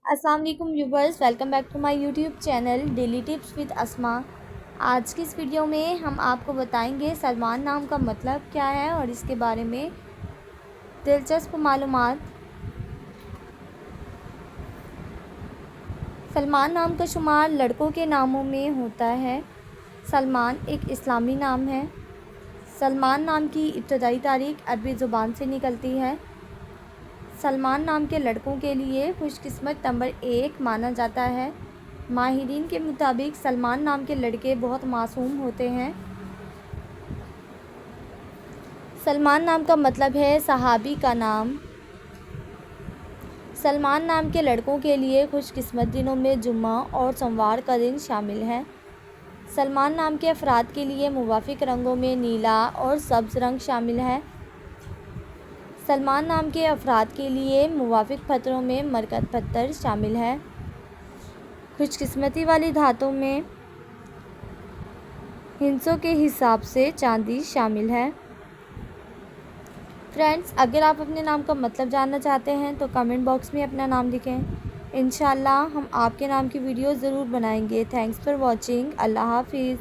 अस्सलाम वालेकुम viewers, welcome back to my YouTube channel daily tips with Asma. आज की इस वीडियो में हम आपको बताएंगे सलमान नाम का मतलब क्या है और इसके बारे में दिलचस्प मालूमात। सलमान नाम का शुमार लड़कों के नामों में होता है। सलमान एक इस्लामी नाम है। सलमान नाम की इब्तदाई तारीख अरबी ज़ुबान से निकलती है। सलमान नाम के लड़कों के लिए खुशकिस्मत नंबर 1 माना जाता है। माहिरीन के मुताबिक सलमान नाम के लड़के बहुत मासूम होते हैं। सलमान नाम का मतलब है सहाबी का नाम। सलमान नाम के लड़कों के लिए खुशकिस्मत दिनों में जुम्मा और सोमवार का दिन शामिल है। सलमान नाम के अफराद के लिए मुवाफिक रंगों में नीला और सब्ज़ रंग शामिल है। सलमान नाम के अफराद के लिए मुवाफिक पत्थरों में मरकत पत्थर शामिल है। खुशकिस्मती वाली धातों में हिंसों के हिसाब से चांदी शामिल है। फ्रेंड्स, अगर आप अपने नाम का मतलब जानना चाहते हैं तो कमेंट बॉक्स में अपना नाम लिखें। इंशाल्लाह हम आपके नाम की वीडियो ज़रूर बनाएंगे। Thanks for watching. अल्लाह हाफिज़।